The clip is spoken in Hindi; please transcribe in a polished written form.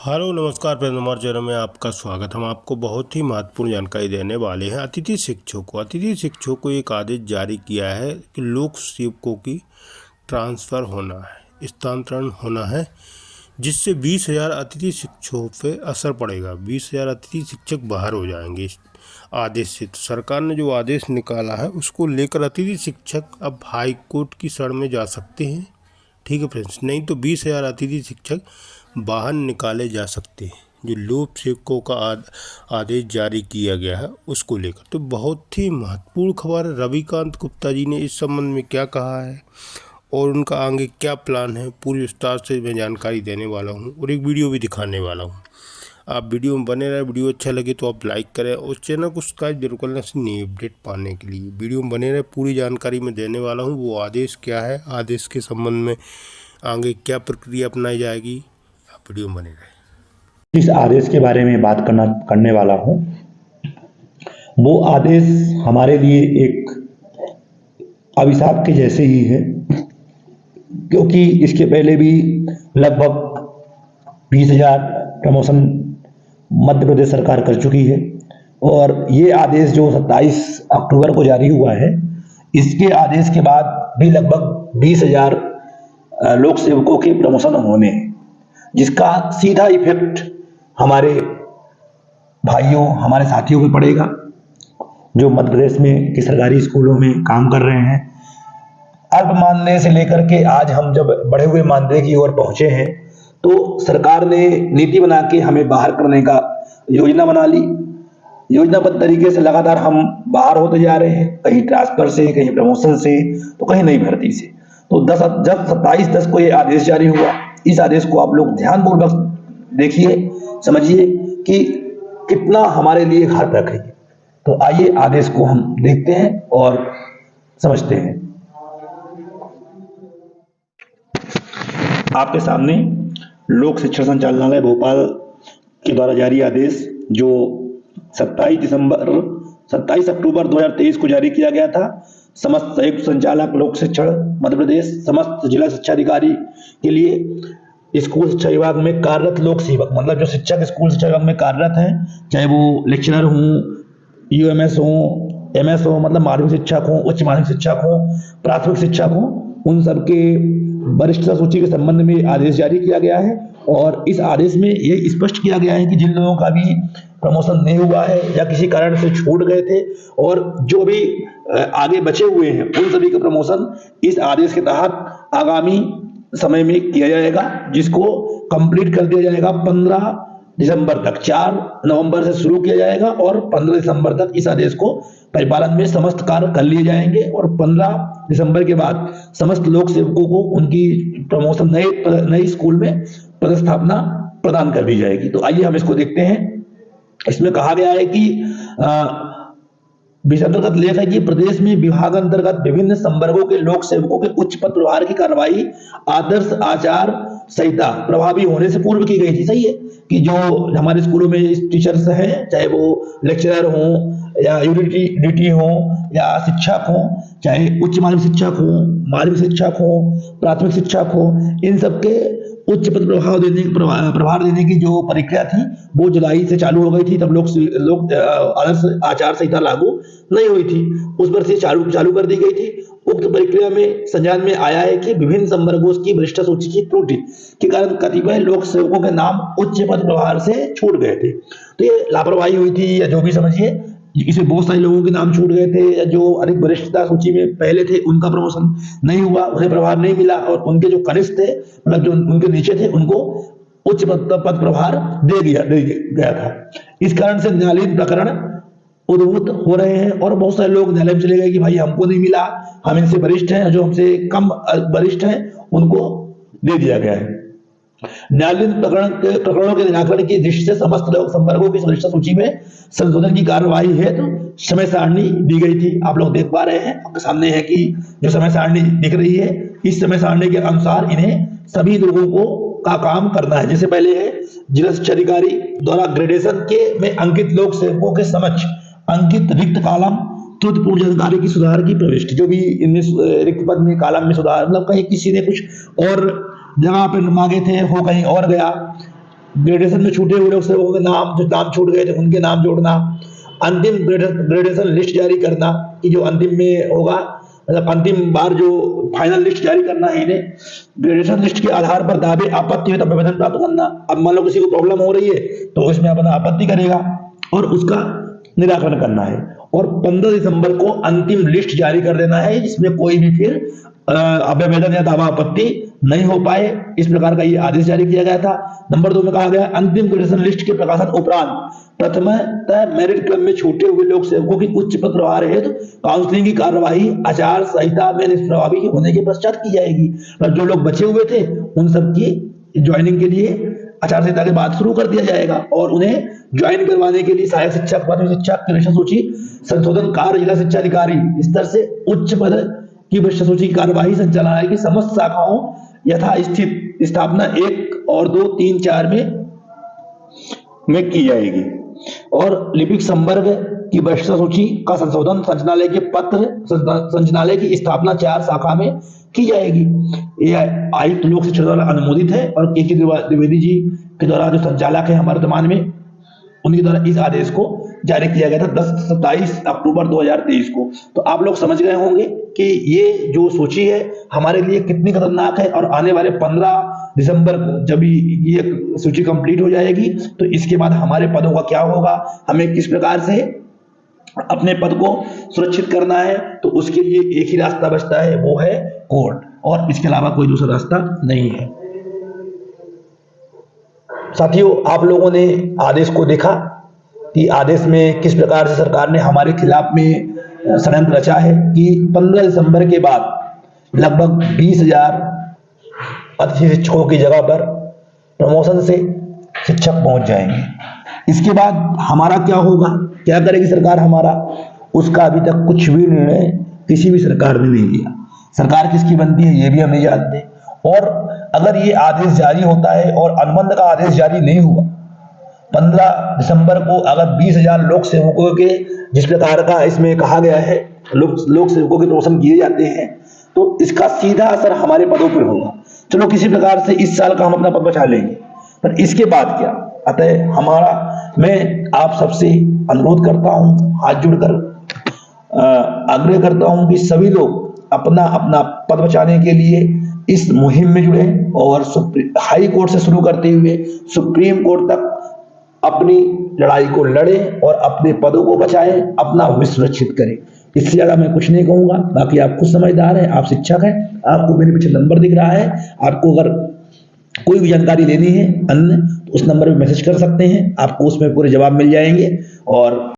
हेलो नमस्कार प्रेम चैनल में आपका स्वागत। हम आपको बहुत ही महत्वपूर्ण जानकारी देने वाले हैं। अतिथि शिक्षकों को एक आदेश जारी किया है कि लोक सेवकों की ट्रांसफ़र होना है, स्थानांतरण होना है, जिससे 20,000 अतिथि शिक्षकों पे असर पड़ेगा। 20,000 अतिथि शिक्षक बाहर हो जाएंगे इस आदेश से। तो सरकार ने जो आदेश निकाला है उसको लेकर अतिथि शिक्षक अब हाई कोर्ट की शरण में जा सकते हैं। ठीक है फ्रेंड्स, नहीं तो 20,000 अतिथि शिक्षक बाहर निकाले जा सकते हैं। जो लोक सेवकों का आदेश जारी किया गया है उसको लेकर तो बहुत ही महत्वपूर्ण खबर है। रविकांत गुप्ता जी ने इस संबंध में क्या कहा है और उनका आगे क्या प्लान है, पूरी विस्तार से मैं जानकारी देने वाला हूं और एक वीडियो भी दिखाने वाला हूं। आप वीडियो में बने रहे। वीडियो अच्छा लगे तो आप लाइक करें और चैनल को सब्सक्राइब जरूर करना नई अपडेट पाने के लिए। वीडियो में बने रहे, पूरी जानकारी मैं देने वाला हूँ। वो आदेश क्या है, आदेश के संबंध में आगे क्या प्रक्रिया अपनाई जाएगी, आप वीडियो में बने रहे। इस आदेश के बारे में बात करने वाला हूँ। वो आदेश हमारे लिए एक अभिशाप के जैसे ही है, क्योंकि इसके पहले भी लगभग 20,000 प्रमोशन मध्य प्रदेश सरकार कर चुकी है और ये आदेश जो 27 अक्टूबर को जारी हुआ है, इसके आदेश के बाद भी लगभग 20,000 लोक सेवकों के प्रमोशन होने हैं, जिसका सीधा इफेक्ट हमारे भाइयों, हमारे साथियों पे पड़ेगा जो मध्य प्रदेश में के सरकारी स्कूलों में काम कर रहे हैं। अल्प मानदेय से लेकर के आज हम जब बढ़े हुए मानदेय की ओर पहुंचे हैं, तो सरकार ने नीति बना के हमें बाहर करने का योजना बना ली। योजनाबद्ध तरीके से लगातार हम बाहर होते जा रहे हैं, कहीं ट्रांसफर से, कहीं प्रमोशन से, तो कहीं नई भर्ती से। तो जब 27/10 को ये आदेश जारी हुआ, इस आदेश को आप लोग ध्यानपूर्वक देखिए, समझिए कि कितना हमारे लिए घातक है। तो आइए आदेश को हम देखते हैं और समझते हैं। आपके सामने लोक शिक्षण संचालनालय भोपाल के द्वारा जारी आदेश, जो 27 अक्टूबर 2023 को जारी किया गया था। समस्त संयुक्त संचालक लोक शिक्षण मध्य प्रदेश, समस्त जिला शिक्षा अधिकारी के लिए स्कूल शिक्षा विभाग में कार्यरत लोक सेवक, मतलब जो शिक्षक स्कूल शिक्षा विभाग में कार्यरत हैं, चाहे वो लेक्चरर हों, यूएमएस हों, एमएस हो, मतलब माध्यमिक शिक्षक हों, उच्च माध्यमिक शिक्षक हों, प्राथमिक शिक्षक हों, उन सबके वरिष्ठता सूची के संबंध में आदेश जारी किया गया है। और इस आदेश में ये स्पष्ट किया गया है कि जिन लोगों का भी प्रमोशन नहीं हुआ है या किसी कारण से छूट गए थे और जो भी आगे बचे हुए हैं, उन सभी का प्रमोशन इस आदेश के तहत आगामी समय में किया जाएगा, जिसको कंप्लीट कर दिया जाएगा 15 दिसंबर तक। 4 नवंबर से शुरू किया जाएगा और 15 दिसंबर तक इस आदेश को परिपालन में समस्त कार्य कर लिए जाएंगे और 15 दिसंबर के बाद समस्त लोक सेवकों को उनकी प्रमोशन नए स्कूल में पदस्थापना प्रदान कर दी जाएगी। तो आइए हम इसको देखते हैं। इसमें कहा गया है कि विषय अंतर्गत लेख है कि प्रदेश में विभाग अंतर्गत विभिन्न संवर्गों के लोक सेवकों के उच्च पद प्रभार की कार्रवाई आदर्श आचार संहिता प्रभावी होने से पूर्व की गई थी। सही है कि जो हमारे स्कूलों में टीचर्स हैं, चाहे वो लेक्चरर हों या यूडीटी हों या शिक्षक हों, चाहे उच्च माध्यमिक शिक्षक हों, माध्यमिक शिक्षक हों, प्राथमिक शिक्षक हों, इन सबके उच्च पद प्रभार देने की जो प्रक्रिया थी वो जुलाई से चालू हो गई थी। तब लोग आदर्श आचार संहिता लागू नहीं हुई थी, उस पर से चालू कर दी गई थी। उक्त प्रक्रिया में संज्ञान में आया है कि विभिन्न संवर्गों की वरिष्ठ सूची की त्रुटि के कारण कतिपय लोक सेवकों के नाम उच्च पद प्रभार से छूट गए थे। तो ये लापरवाही हुई थी या जो भी समझिए, इसमें बहुत सारे लोगों के नाम छूट गए थे या जो अधिक वरिष्ठता सूची में पहले थे, उनका प्रमोशन नहीं हुआ, उन्हें प्रभार नहीं मिला और उनके जो कनिष्ठ थे, मतलब जो उनके नीचे थे, उनको उच्च पद प्रभार दे गया था। इस कारण से न्यायालयीन प्रकरण उद्भूत हो रहे हैं और बहुत सारे लोग न्यायालय में चले गए कि भाई हमको नहीं मिला, हम इनसे वरिष्ठ हैं, जो हमसे कम वरिष्ठ हैं उनको दे दिया गया है। न्यायालयीन प्रकरणों के निराकरण की दृष्टि से समस्त लोक संवर्गों की वरिष्ठ सूची में संशोधन की कार्रवाई है तो समय सारणी दी गई थी। आप लोग देख पा रहे हैं, आपके सामने है कि जो समय सारणी दिख रही है, इस समय सारणी के अनुसार इन्हें सभी लोगों को का काम करना है। जैसे पहले है जिला शिक्षा अधिकारी द्वारा ग्रेडेशन के में अंकित लोक सेवकों के समक्ष अंकित रिक्त कॉलम त्रुटिपूर्ण जानकारी की सुधार की प्रविष्टि, जो भी इनमें रिक्त पद में कॉलम में सुधार, मतलब कहीं किसी ने कुछ और जगह पे मांगे थे वो कहीं और गया, ग्रेजुएशन में छूटे हुए लोग सेवकों के नाम, जो नाम छूट गए थे उनके नाम जोड़ना, अंतिम ग्रेजुएशन लिस्ट जारी करना कि जो अंतिम में होगा, मतलब अंतिम बार जो फाइनल लिस्ट जारी करना है इन्हें, ग्रेजुएशन लिस्ट के आधार पर दावे आपत्ति हो तब आवेदन प्राप्त करना। अब मान लो किसी को प्रॉब्लम हो रही है तो इसमें अपना आपत्ति करेगा और उसका निराकरण करना है, और 15 दिसंबर को अंतिम लिस्ट जारी कर देना है जिसमें कोई भी फिर आवेदन या दावा आपत्ति नहीं हो पाए। इस प्रकार का ये आदेश जारी किया गया था। नंबर 2 में कहा गया अंतिम ग्रेजुएशन लिस्ट के प्रकाशन उपरांत प्रथमतः मेरिट क्रम में छूटे हुए लोक सेवकों की उच्च पद प्रभार हेतु काउंसलिंग की कार्यवाही आचार संहिता में निष्प्रभावी होने के पश्चात की जाएगी। जो लोग बचे हुए थे उन सबकी ज्वाइनिंग के लिए आचार संहिता के बाद शुरू कर दिया जाएगा, और उन्हें ज्वाइन करवाने के लिए सहायक शिक्षक, प्राथमिक शिक्षक, प्रवेश सूची संशोधन कार्य जिला शिक्षा अधिकारी स्तर से उच्च पद की वरिष्ठ सूची की कार्यवाही संचालनालय की समस्त शाखाओं यथा स्थित स्थापना 1 और 2, 3, 4 में की जाएगी, और लिपिक संवर्ग की वरिष्ठ सूची का संशोधन संचालनालय के पत्र संचालनालय की स्थापना 4 शाखा में की जाएगी। यह आयुक्त लोक शिक्षा द्वारा अनुमोदित है, और के द्विवेदी जी के द्वारा जो संचालक है हमारे वर्तमान में, उनके द्वारा इस आदेश को जारी किया गया था 27 अक्टूबर 2023 को। तो आप लोग समझ गए होंगे कि ये जो सूची है हमारे लिए कितनी खतरनाक है, और आने वाले 15 दिसंबर को जब ये सूची कंप्लीट हो जाएगी तो इसके बाद हमारे पदों का क्या होगा, हमें किस प्रकार से अपने पद को सुरक्षित करना है, तो उसके लिए एक ही रास्ता बचता है, वो है कोर्ट, और इसके अलावा कोई दूसरा रास्ता नहीं है। साथियों, आप लोगों ने आदेश को देखा कि आदेश में किस प्रकार से सरकार ने हमारे खिलाफ में षड्यंत्र रचा है कि 15 दिसंबर के बाद लगभग 20,000 अतिथि शिक्षकों की जगह पर प्रमोशन से शिक्षक पहुंच जाएंगे। इसके बाद हमारा क्या होगा, क्या करेगी सरकार हमारा, उसका अभी तक कुछ भी निर्णय किसी भी सरकार ने नहीं लिया। सरकार किसकी बनती है ये भी हम नहीं जानते, और अगर ये आदेश जारी होता है और अनुबंध का आदेश जारी नहीं हुआ 15 दिसंबर को, अगर 20,000 लोक सेवकों के जिस प्रकार का इसमें कहा गया है लोक सेवकों के प्रमोशन किए जाते हैं, तो इसका सीधा असर हमारे पदों पर होगा। चलो किसी प्रकार से इस साल का हम अपना पद बचा लेंगे, पर इसके बाद क्या। अतः मैं आप सबसे अनुरोध करता हूं, हाथ जोड़कर आग्रह करता हूं कि सभी लोग अपना अपना पद बचाने के लिए इस मुहिम में जुड़े, और हाई कोर्ट से शुरू करते हुए सुप्रीम कोर्ट तक अपनी लड़ाई को लड़ें और अपने पदों को बचाएं, अपना भविष्य सुरक्षित करें। इससे ज्यादा मैं कुछ नहीं कहूंगा। बाकी आप खुद समझदार हैं, आप शिक्षक हैं, आपको मेरे पीछे नंबर दिख रहा है, आपको अगर कोई भी जानकारी लेनी है अन्य तो उस नंबर पे मैसेज कर सकते हैं, आपको उसमें पूरे जवाब मिल जाएंगे। और